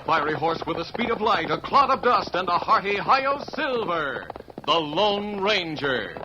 fiery horse with the speed of light, a clot of dust, and a hearty Hi-Yo Silver, the Lone Ranger.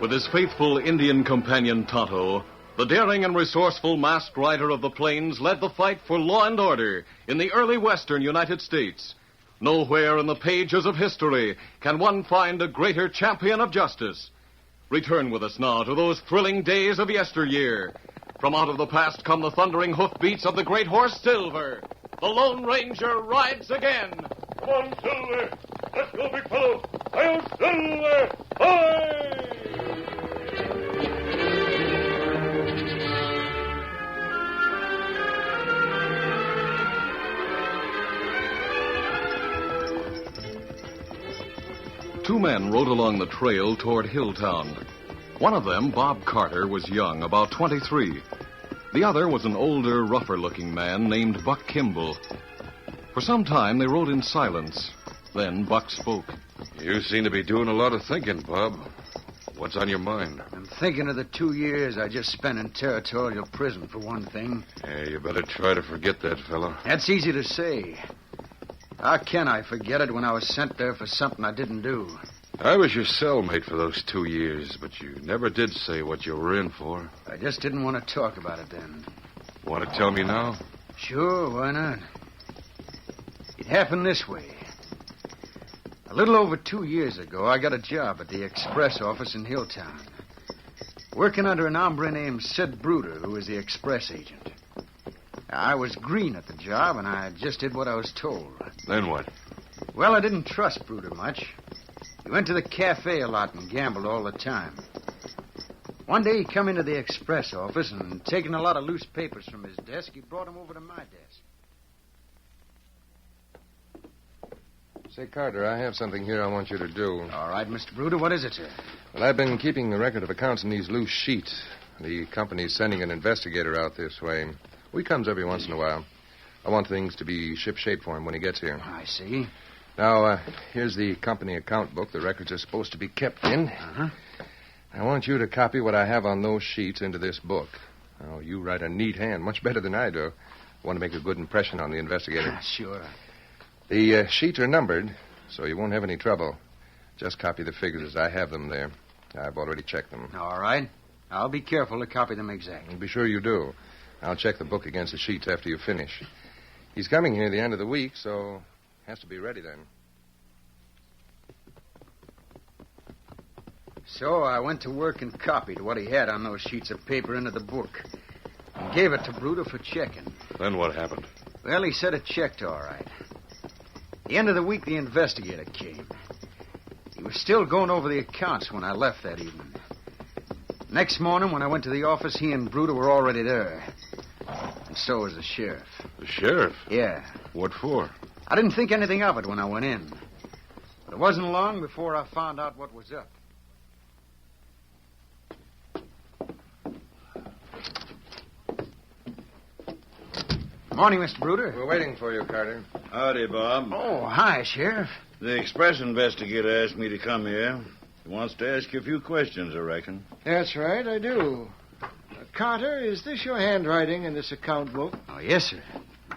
With his faithful Indian companion Tonto, the daring and resourceful masked rider of the plains led the fight for law and order in the early western United States. Nowhere in the pages of history can one find a greater champion of justice. Return with us now to those thrilling days of yesteryear. From out of the past come the thundering hoofbeats of the great horse Silver. The Lone Ranger rides again. Come on, Silver. Let's go, big fellow. Hi-Yo Silver! Hi! Two men rode along the trail toward Hilltown. One of them, Bob Carter, was young, about 23. The other was an older, rougher-looking man named Buck Kimball. For some time, they rode in silence. Then Buck spoke. You seem to be doing a lot of thinking, Bob. What's on your mind? I'm thinking of the 2 years I just spent in territorial prison, for one thing. Yeah, you better try to forget that, fella. That's easy to say. How can I forget it when I was sent there for something I didn't do? I was your cellmate for those 2 years, but you never did say what you were in for. I just didn't want to talk about it then. Want to tell me now? Sure, why not? It happened this way. A little over 2 years ago, I got a job at the express office in Hilltown. Working under an hombre named Sid Bruder, who was the express agent. I was green at the job, and I just did what I was told. Then what? Well, I didn't trust Bruder much. He went to the cafe a lot and gambled all the time. One day he come into the express office, and taking a lot of loose papers from his desk, he brought them over to my desk. Say, Carter, I have something here I want you to do. All right, Mr. Bruder, what is it, sir? Well, I've been keeping the record of accounts in these loose sheets. The company's sending an investigator out this way. He comes every once in a while. I want things to be ship-shape for him when he gets here. I see. Now, here's the company account book the records are supposed to be kept in. Uh-huh. I want you to copy what I have on those sheets into this book. Oh, you write a neat hand, much better than I do. I want to make a good impression on the investigator. Sure. The sheets are numbered, so you won't have any trouble. Just copy the figures as I have them there. I've already checked them. All right. I'll be careful to copy them exactly. Be sure you do. I'll check the book against the sheets after you finish. He's coming here the end of the week, so has to be ready then. So I went to work and copied what he had on those sheets of paper into the book and gave it to Bruder for checking. Then what happened? Well, he said it checked all right. The end of the week, the investigator came. He was still going over the accounts when I left that evening. Next morning, when I went to the office, he and Bruder were already there. And so was the sheriff. The sheriff? Yeah. What for? I didn't think anything of it when I went in. But it wasn't long before I found out what was up. Morning, Mr. Bruder. We're waiting for you, Carter. Howdy, Bob. Oh, hi, Sheriff. The express investigator asked me to come here. He wants to ask you a few questions, I reckon. That's right, I do. Carter, is this your handwriting in this account book? Oh, yes, sir.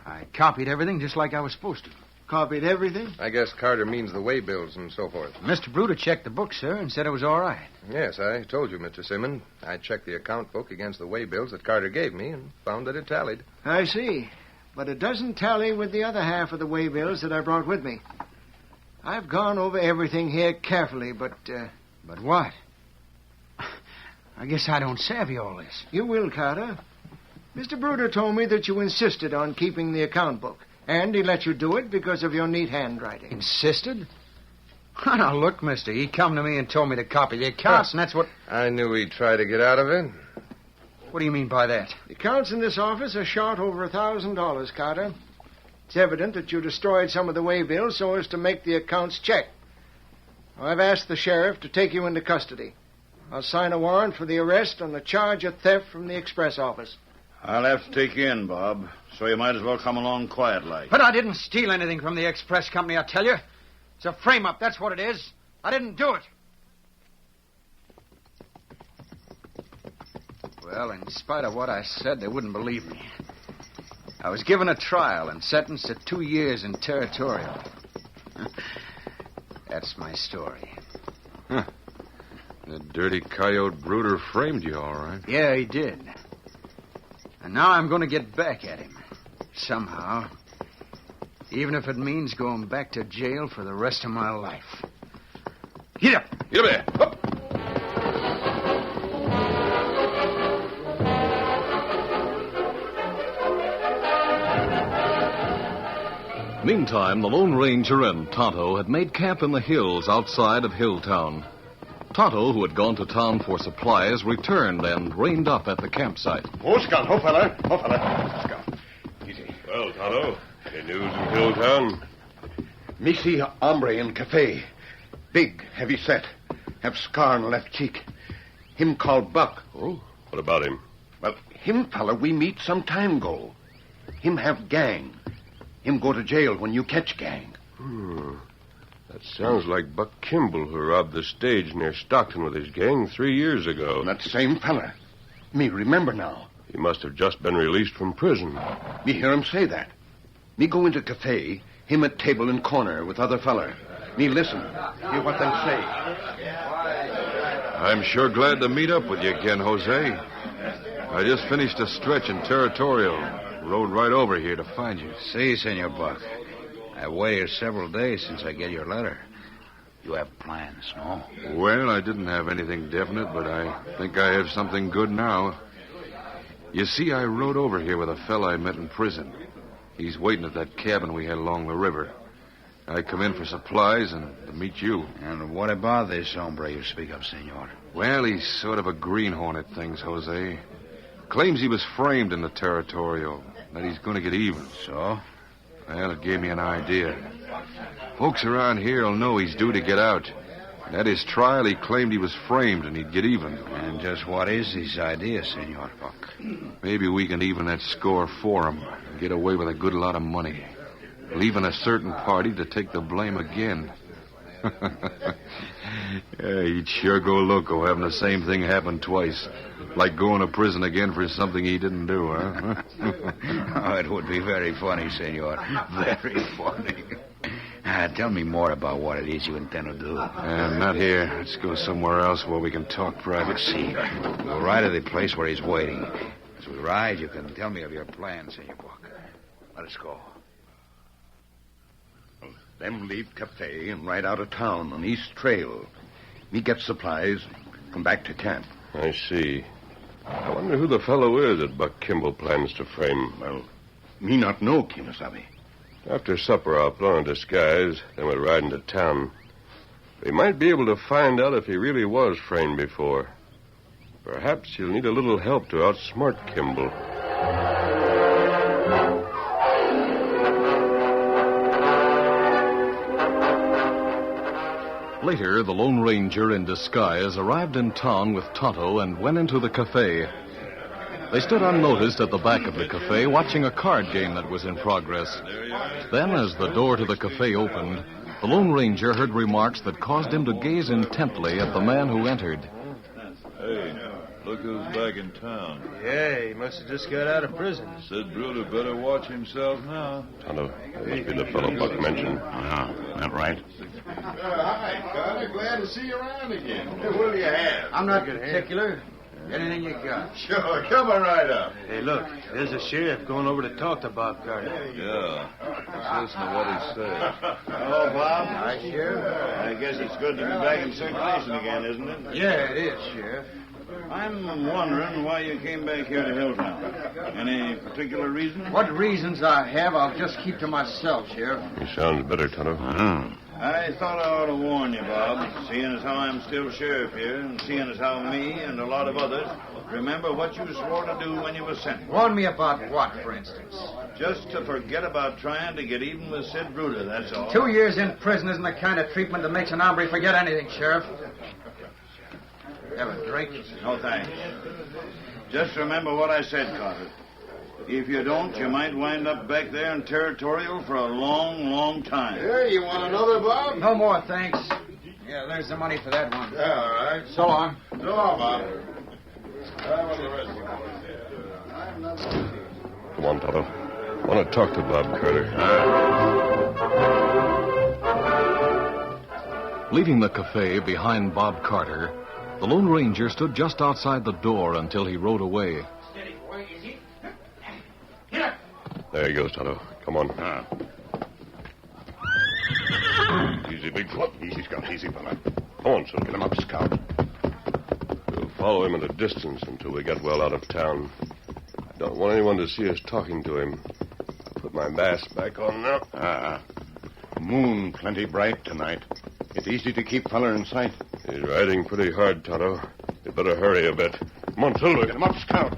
I copied everything just like I was supposed to. Copied everything? I guess Carter means the way bills and so forth. Mr. Bruder checked the book, sir, and said it was all right. Yes, I told you, Mr. Simmons. I checked the account book against the way bills that Carter gave me and found that it tallied. I see. But it doesn't tally with the other half of the way bills that I brought with me. I've gone over everything here carefully, but... But what? I guess I don't savvy all this. You will, Carter. Mr. Bruder told me that you insisted on keeping the account book, and he let you do it because of your neat handwriting. Insisted? Now, look, mister, he come to me and told me to copy the accounts, and that's what... I knew he'd try to get out of it. What do you mean by that? The accounts in this office are short over $1,000, Carter. It's evident that you destroyed some of the way bills so as to make the accounts check. I've asked the sheriff to take you into custody. I'll sign a warrant for the arrest on the charge of theft from the express office. I'll have to take you in, Bob, so you might as well come along quiet-like. But I didn't steal anything from the express company, I tell you. It's a frame-up, that's what it is. I didn't do it. Well, in spite of what I said, they wouldn't believe me. I was given a trial and sentenced to 2 years in territorial. That's my story. Huh. The dirty coyote Bruder framed you, all right. Yeah, he did. And now I'm going to get back at him. Somehow. Even if it means going back to jail for the rest of my life. Get up! Get up there! Up! Meantime, the Lone Ranger and Tonto had made camp in the hills outside of Hilltown. Tonto, who had gone to town for supplies, returned and reined up at the campsite. Oh, Scout. Oh, fella. Scout. Easy. Well, Tonto, any news in Hilltown? Me see hombre in cafe. Big, heavy set. Have scar on left cheek. Him called Buck. Oh, what about him? Well, him fella we meet some time go. Him have gang. Him go to jail when you catch gang. That sounds like Buck Kimball, who robbed the stage near Stockton with his gang 3 years ago. That same fella. Me remember now. He must have just been released from prison. Me hear him say that. Me go into cafe, him at table in corner with other feller. Me listen, hear what them say. I'm sure glad to meet up with you again, Jose. I just finished a stretch in territorial. Rode right over here to find you. See, Senor Buck. I waited several days since I get your letter. You have plans, no? Well, I didn't have anything definite, but I think I have something good now. You see, I rode over here with a fella I met in prison. He's waiting at that cabin we had along the river. I come in for supplies and to meet you. And what about this hombre you speak of, senor? Well, he's sort of a greenhorn at things, Jose. Claims he was framed in the territorial, that he's going to get even. So? Well, it gave me an idea. Folks around here will know he's due to get out. And at his trial, he claimed he was framed and he'd get even. And just what is his idea, Senor Buck? Maybe we can even that score for him and get away with a good lot of money. Leaving a certain party to take the blame again. Yeah, he'd sure go loco having the same thing happen twice. Like going to prison again for something he didn't do, huh? Oh, it would be very funny, senor. Very funny. Tell me more about what it is you intend to do. Not here. Let's go somewhere else where we can talk private. See, we'll ride to the place where he's waiting. As we ride, you can tell me of your plans, Senor Buck. Let us go. Them leave cafe and ride out of town on East Trail. Me get supplies, come back to camp. I see. I wonder who the fellow is that Buck Kimball plans to frame. Well, me not know, Kimasabi. After supper, I'll put on a disguise, then we'll ride into town. We might be able to find out if he really was framed before. Perhaps he'll need a little help to outsmart Kimball. Later, the Lone Ranger in disguise arrived in town with Tonto and went into the cafe. They stood unnoticed at the back of the cafe, watching a card game that was in progress. Then, as the door to the cafe opened, the Lone Ranger heard remarks that caused him to gaze intently at the man who entered. Hey, look who's back in town. Yeah, he must have just got out of prison. Sid Bruder better watch himself now. Tonto, that must be the fellow Buck mentioned. That right? Hi, Carter. Glad to see you around again. What'll you have? I'm not particular. Anything you got. Sure, come on right up. Hey, look, there's a sheriff going over to talk to Bob Carter. Yeah. Let's listen to what he says. Hello, Bob. Hi, Sheriff. I guess it's good to be back in circulation again, isn't it? Yeah, it is, Sheriff. I'm wondering why you came back here to Hilltown. Any particular reason? What reasons I have, I'll just keep to myself, Sheriff. He sounds better, Tonto. I thought I ought to warn you, Bob, seeing as how I'm still sheriff here, and seeing as how me and a lot of others remember what you swore to do when you were sent. Warn me about what, for instance? Just to forget about trying to get even with Sid Bruder, that's all. 2 years in prison isn't the kind of treatment that makes an hombre forget anything, Sheriff. Have a drink? No, thanks. Just remember what I said, Carter. If you don't, you might wind up back there in Territorial for a long, long time. Yeah, you want another, Bob? No more, thanks. Yeah, there's the money for that one. Yeah, all right. So long. So long, Bob. Come on, Tonto. I want to talk to Bob Carter. Leaving the cafe behind Bob Carter, the Lone Ranger stood just outside the door until he rode away. There he goes, Tonto. Come on. Easy, big foot. Easy, Scout. Easy, fella. Come on, Silver. Get him up, Scout. We'll follow him at a distance until we get well out of town. I don't want anyone to see us talking to him. I'll put my mask back on now. Moon plenty bright tonight. It's easy to keep feller in sight. He's riding pretty hard, Tonto. You better hurry a bit. Come on, Silver. Get him up, Scout.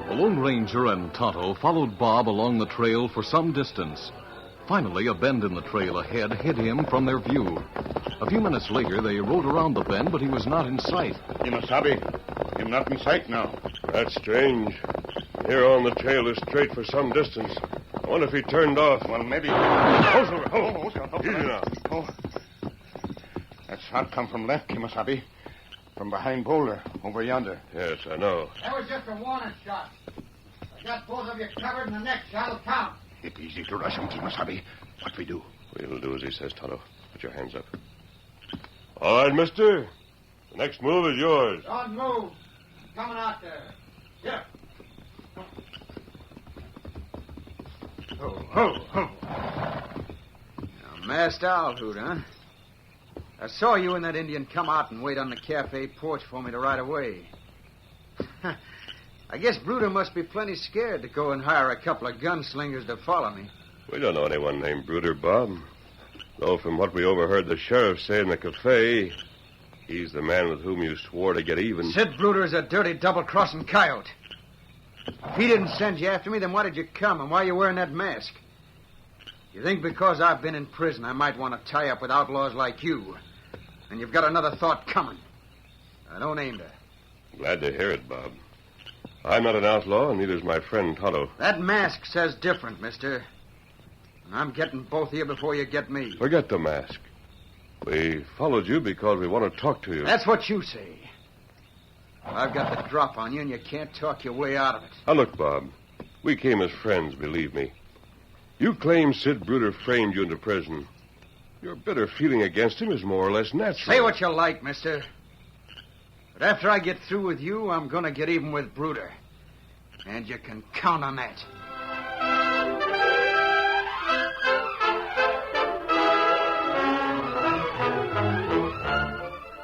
The Lone Ranger and Tonto followed Bob along the trail for some distance. Finally, a bend in the trail ahead hid him from their view. A few minutes later, they rode around the bend, but he was not in sight. Imasabi. Him not in sight now. That's strange. Here on the trail is straight for some distance. I wonder if he turned off. Well, maybe. Hold, Silver, hold. Scout. Easy now. Oh. That shot come from left, Kimasabi. From behind Boulder, over yonder. Yes, I know. That was just a warning shot. I got both of you covered, and the next shot'll count. It's easy to rush him, Kimasabi. What we do? We'll do as he says, Tonto. Put your hands up. All right, mister. The next move is yours. Don't move. I'm coming out there. Here. Now, masked owl hoot, huh? I saw you and that Indian come out and wait on the cafe porch for me to ride away. I guess Bruder must be plenty scared to go and hire a couple of gunslingers to follow me. We don't know anyone named Bruder, Bob. Though from what we overheard the sheriff say in the cafe, he's the man with whom you swore to get even. Sid Bruder is a dirty double-crossing coyote. If he didn't send you after me, then why did you come and why are you wearing that mask? You think because I've been in prison, I might want to tie up with outlaws like you. And you've got another thought coming. I don't aim to. Glad to hear it, Bob. I'm not an outlaw, and neither's my friend Tonto. That mask says different, mister. And I'm getting both of you before you get me. Forget the mask. We followed you because we want to talk to you. That's what you say. I've got the drop on you, and you can't talk your way out of it. Now, look, Bob. We came as friends, believe me. You claim Sid Bruder framed you into prison. Your bitter feeling against him is more or less natural. Say what you like, mister. But after I get through with you, I'm going to get even with Bruder. And you can count on that.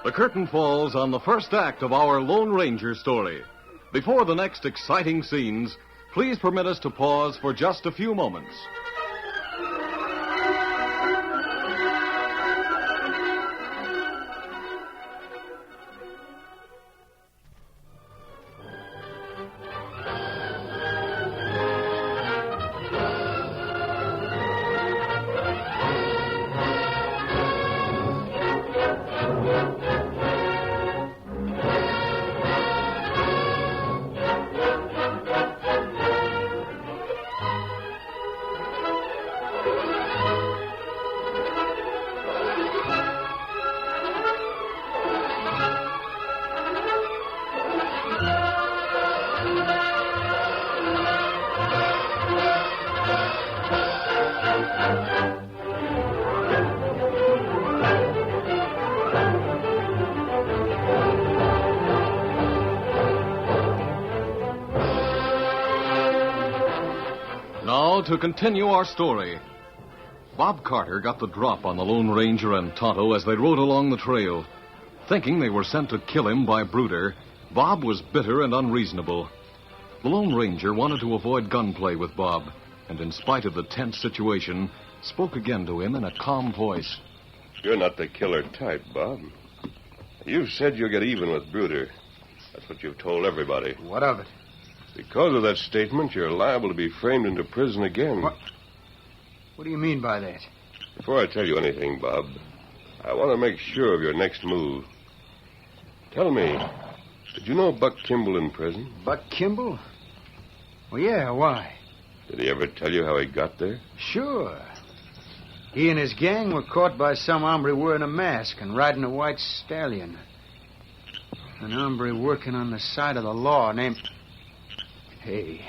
The curtain falls on the first act of our Lone Ranger story. Before the next exciting scenes, please permit us to pause for just a few moments. Now, to continue our story. Bob Carter got the drop on the Lone Ranger and Tonto as they rode along the trail. Thinking they were sent to kill him by Bruder, Bob was bitter and unreasonable. The Lone Ranger wanted to avoid gunplay with Bob, and in spite of the tense situation, spoke again to him in a calm voice. You're not the killer type, Bob. You've said you'll get even with Bruder. That's what you've told everybody. What of it? Because of that statement, you're liable to be framed into prison again. What do you mean by that? Before I tell you anything, Bob, I want to make sure of your next move. Tell me, did you know Buck Kimball in prison? Buck Kimball? Well, yeah, why? Did he ever tell you how he got there? Sure. He and his gang were caught by some hombre wearing a mask and riding a white stallion. An hombre working on the side of the law named... Hey,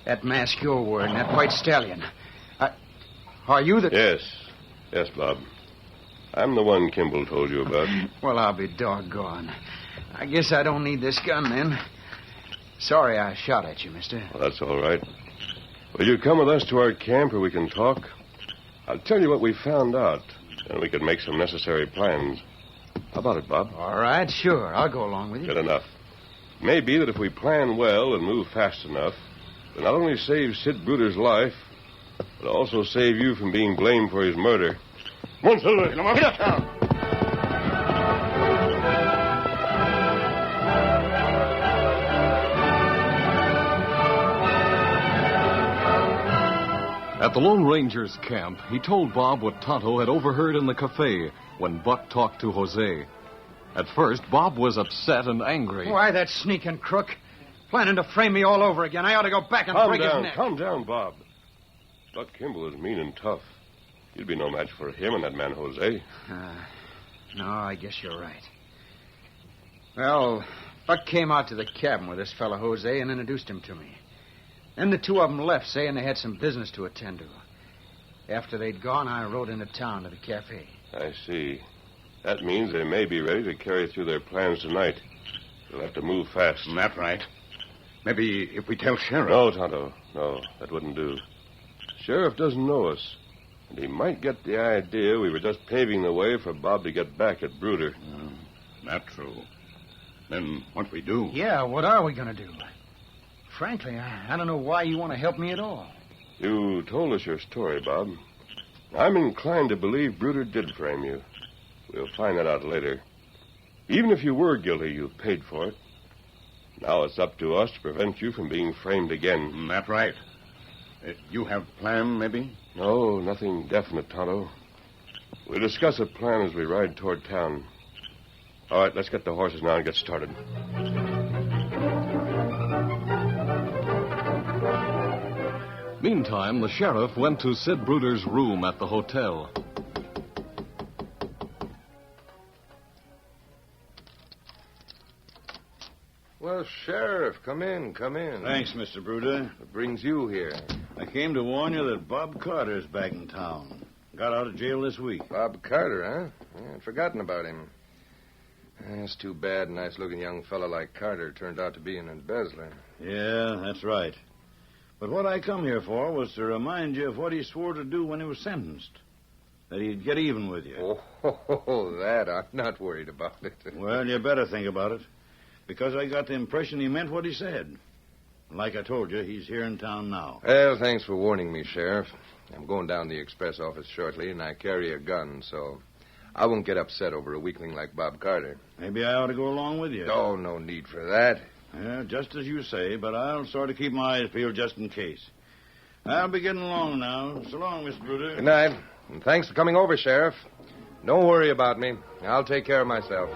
that mask you're wearing, that white stallion. Are you the... Yes, Bob. I'm the one Kimball told you about. Well, I'll be doggone. I guess I don't need this gun, then. Sorry I shot at you, mister. Well, that's all right. Will you come with us to our camp where we can talk? I'll tell you what we found out, and we can make some necessary plans. How about it, Bob? All right, sure. I'll go along with you. Good enough. Maybe that if we plan well and move fast enough, we'll not only save Sid Bruder's life, but also save you from being blamed for his murder. Come on, Silver. Come on, get up now. At the Lone Ranger's camp, he told Bob what Tonto had overheard in the cafe when Buck talked to Jose. At first, Bob was upset and angry. Why, that sneaking crook. Planning to frame me all over again. I ought to go back and break his neck. Calm down, Bob. Buck Kimball is mean and tough. You'd be no match for him and that man, Jose. No, I guess you're right. Well, Buck came out to the cabin with this fella Jose and introduced him to me. Then the two of them left, saying they had some business to attend to. After they'd gone, I rode into town to the cafe. I see. That means they may be ready to carry through their plans tonight. They'll have to move fast. That's right. Maybe if we tell Sheriff... No, Tonto. No, that wouldn't do. Sheriff doesn't know us. And he might get the idea we were just paving the way for Bob to get back at Bruder. That's true. Then what we do? Yeah, what are we going to do? Frankly, I don't know why you want to help me at all. You told us your story, Bob. I'm inclined to believe Bruder did frame you. We'll find that out later. Even if you were guilty, you paid for it. Now it's up to us to prevent you from being framed again. That's right. You have a plan, maybe? No, nothing definite, Tonto. We'll discuss a plan as we ride toward town. All right, let's get the horses now and get started. Meantime, the sheriff went to Sid Bruder's room at the hotel. Well, Sheriff, come in. Thanks, Mr. Bruder. What brings you here? I came to warn you that Bob Carter's back in town. Got out of jail this week. Bob Carter, huh? Yeah, I'd forgotten about him. That's too bad. A nice-looking young fellow like Carter turned out to be an embezzler. Yeah, that's right. But what I come here for was to remind you of what he swore to do when he was sentenced. That he'd get even with you. Oh, that. I'm not worried about it. Well, you better think about it. Because I got the impression he meant what he said. Like I told you, he's here in town now. Well, thanks for warning me, Sheriff. I'm going down to the express office shortly, and I carry a gun, so I won't get upset over a weakling like Bob Carter. Maybe I ought to go along with you. Oh, no need for that. Yeah, just as you say, but I'll sort of keep my eyes peeled just in case. I'll be getting along now. So long, Mr. Bruder. Good night, and thanks for coming over, Sheriff. Don't worry about me. I'll take care of myself.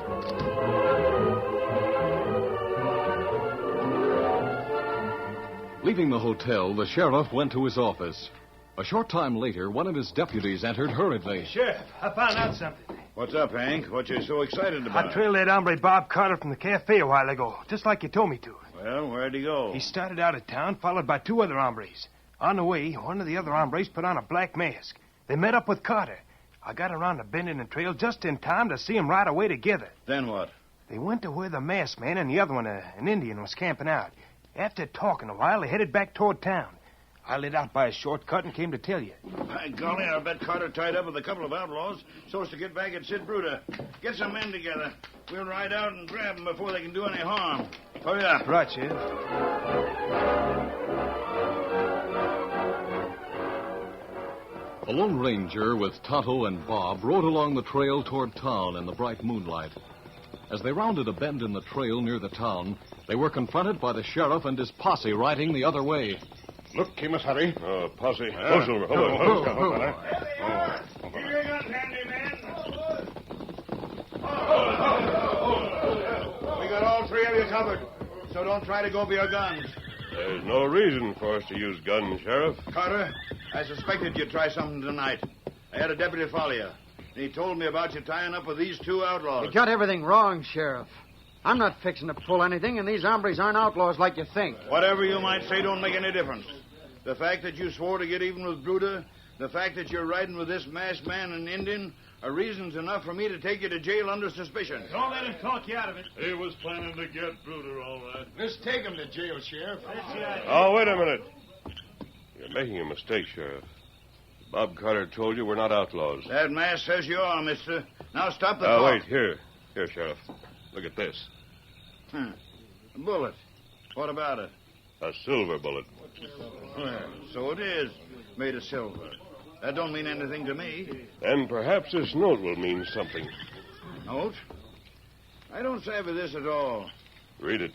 Leaving the hotel, the sheriff went to his office. A short time later, one of his deputies entered hurriedly. Sheriff, I found out something. What's up, Hank? What you so excited about? I trailed that hombre Bob Carter from the cafe a while ago, just like you told me to. Well, where'd he go? He started out of town, followed by two other hombres. On the way, one of the other hombres put on a black mask. They met up with Carter. I got around the bend in the trail just in time to see them ride away together. Then what? They went to where the masked man and the other one, an Indian, was camping out. After talking a while, they headed back toward town. I lit out by a shortcut and came to tell you. By golly, I'll bet Carter tied up with a couple of outlaws so as to get back at Sid Bruder. Get some men together. We'll ride out and grab them before they can do any harm. Hurry up. Right, Sheriff. The Lone Ranger with Tonto and Bob rode along the trail toward town in the bright moonlight. As they rounded a bend in the trail near the town, they were confronted by the sheriff and his posse riding the other way. Look, he must hurry. Oh, posse. Hold Silver. Hold on. Keep your guns handy, men. We got all three of you covered, so don't try to go for your guns. There's no reason for us to use guns, Sheriff. Carter, I suspected you'd try something tonight. I had a deputy follow you. And he told me about you tying up with these two outlaws. You got everything wrong, Sheriff. I'm not fixing to pull anything, and these hombres aren't outlaws like you think. Whatever you might say don't make any difference. The fact that you swore to get even with Bruder, the fact that you're riding with this masked man and Indian, are reasons enough for me to take you to jail under suspicion. Don't let him talk you out of it. He was planning to get Bruder, all right. Let's take him to jail, Sheriff. Oh, wait a minute. You're making a mistake, Sheriff. Bob Carter told you we're not outlaws. That mask says you are, mister. Now stop the talk. Wait, here. Here, Sheriff. Look at this. A bullet. What about it? A silver bullet. Well, so it is. Made of silver. That don't mean anything to me. And perhaps this note will mean something. Note? I don't savvy this at all. Read it.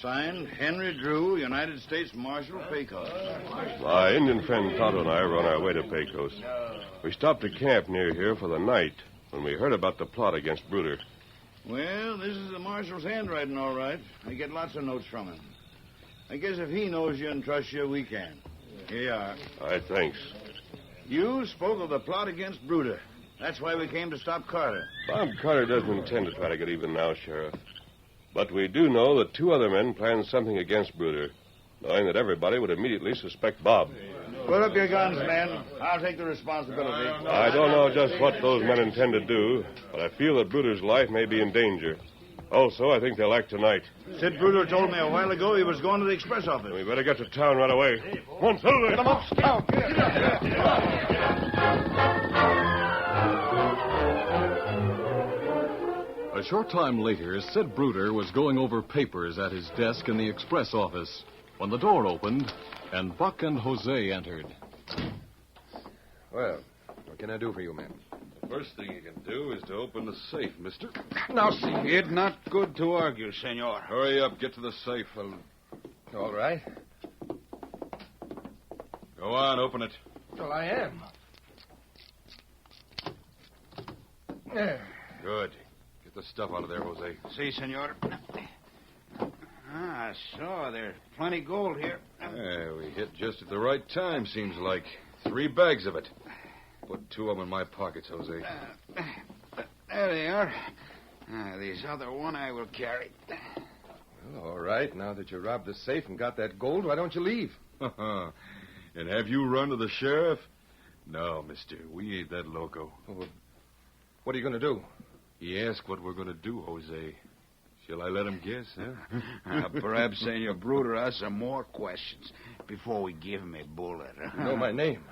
Signed, Henry Drew, United States Marshal, Pecos. My Indian friend Tonto and I were on our way to Pecos. We stopped at camp near here for the night when we heard about the plot against Bruder. Well, this is the marshal's handwriting, all right. I get lots of notes from him. I guess if he knows you and trusts you, we can. Here you are. All right, thanks. You spoke of the plot against Bruder. That's why we came to stop Carter. Bob Carter doesn't intend to try to get even now, Sheriff. But we do know that two other men planned something against Bruder, knowing that everybody would immediately suspect Bob. Put up your guns, men. I'll take the responsibility. I don't know just what those men intend to do, but I feel that Bruder's life may be in danger. Also, I think they'll act tonight. Sid Bruder told me a while ago he was going to the express office. We better get to town right away. Come on, Silver. Get 'em up. A short time later, Sid Bruder was going over papers at his desk in the express office when the door opened and Buck and Jose entered. Well, what can I do for you, men? The first thing you can do is to open the safe, mister. Now, see, it's not good to argue, senor. Hurry up, get to the safe. All right. Go on, open it. Well, I am. There. Good. Get the stuff out of there, Jose. See, senor. So there's plenty gold here. Yeah, we hit just at the right time, seems like. 3 bags of it. Put 2 of them in my pockets, Jose. There they are. These other one I will carry. Well, all right. Now that you robbed the safe and got that gold, why don't you leave? And have you run to the sheriff? No, mister. We ain't that loco. Well, what are you going to do? He asked what we're going to do, Jose. Shall I let him guess, huh? Perhaps Senor Bruder has some more questions before we give him a bullet. You know my name.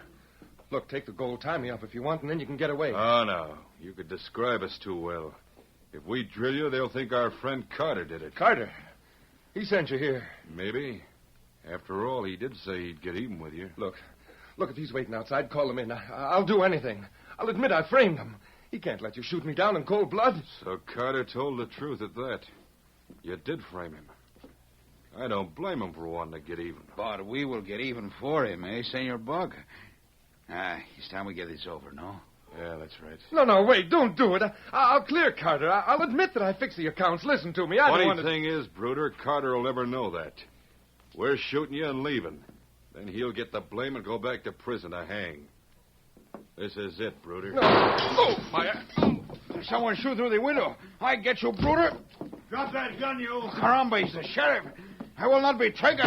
Look, take the gold, tie me up if you want, and then you can get away. Oh, no. You could describe us too well. If we drill you, they'll think our friend Carter did it. Carter? He sent you here. Maybe. After all, he did say he'd get even with you. Look, if he's waiting outside, call him in. I'll do anything. I'll admit I framed him. He can't let you shoot me down in cold blood. So Carter told the truth at that. You did frame him. I don't blame him for wanting to get even. But we will get even for him, eh, Senor Bug? It's time we get this over, no? Yeah, that's right. No, wait, don't do it. I'll clear Carter. I'll admit that I fixed the accounts. Listen to me. Funny thing is, Bruder, Carter will never know that. We're shooting you and leaving. Then he'll get the blame and go back to prison to hang. This is it, Bruder. No. Oh, fire. Someone shoot through the window. I get you, Bruder. Drop that gun, you. Caramba, he's the sheriff. I will not be taken.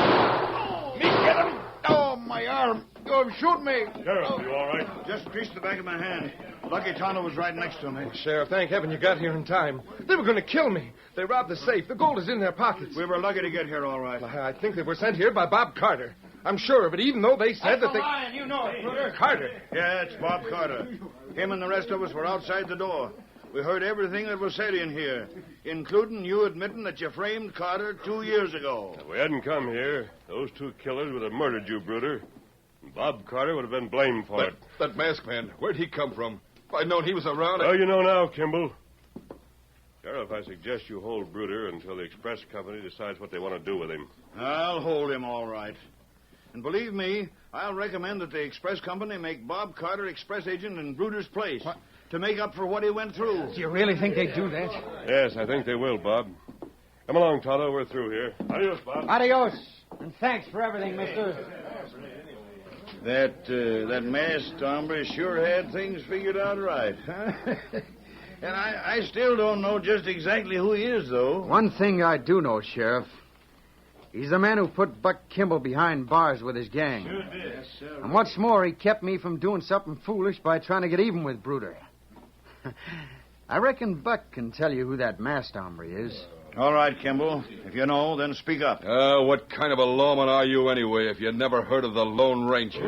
Me get him. Oh, my arm. Oh, shoot me. Sheriff, you all right? Just creased the back of my hand. Lucky Tonto was right next to me. Sheriff, thank heaven you got here in time. They were going to kill me. They robbed the safe. The gold is in their pockets. We were lucky to get here all right. I think they were sent here by Bob Carter. I'm sure of it, even though they said that they... lying. You know it, Bruder. Carter. Yeah, it's Bob Carter. Him and the rest of us were outside the door. We heard everything that was said in here, including you admitting that you framed Carter 2 years ago. If we hadn't come here, those two killers would have murdered you, Bruder. And Bob Carter would have been blamed for it. That masked man, where'd he come from? If I'd known he was around... Well, you know now, Kimball. Sheriff, I suggest you hold Bruder until the express company decides what they want to do with him. I'll hold him all right. And believe me, I'll recommend that the express company make Bob Carter express agent in Bruder's place to make up for what he went through. Do you really think they'd do that? Yes, I think they will, Bob. Come along, Tonto. We're through here. Adios, Bob. Adios. And thanks for everything, mister. That masked hombre sure had things figured out right, huh? And I still don't know just exactly who he is, though. One thing I do know, Sheriff. He's the man who put Buck Kimball behind bars with his gang. Sure did. Yes, sir. And what's more, he kept me from doing something foolish by trying to get even with Bruder. I reckon Buck can tell you who that masked hombre is. All right, Kimball. If you know, then speak up. What kind of a lawman are you anyway if you never heard of the Lone Ranger?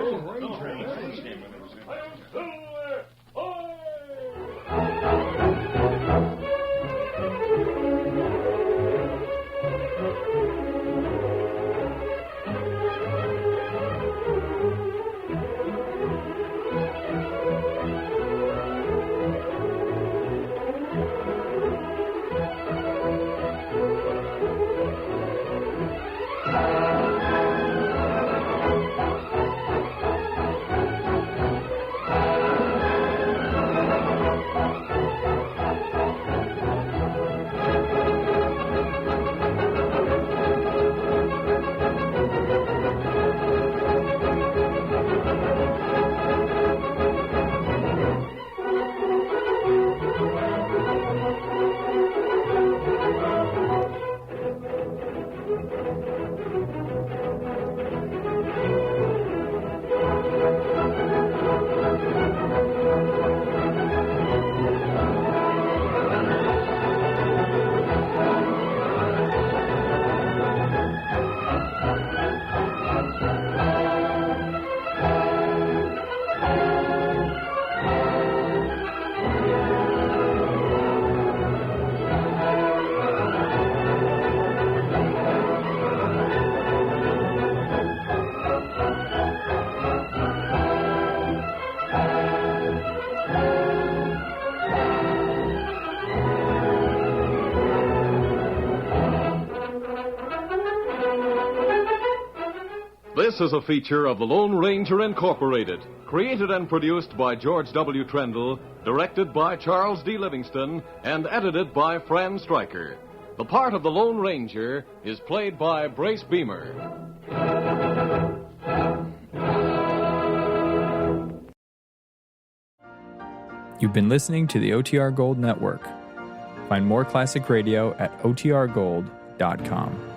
This is a feature of the Lone Ranger Incorporated, created and produced by George W. Trendle, directed by Charles D. Livingston, and edited by Fran Stryker. The part of the Lone Ranger is played by Brace Beamer. You've been listening to the OTR Gold Network. Find more classic radio at otrgold.com.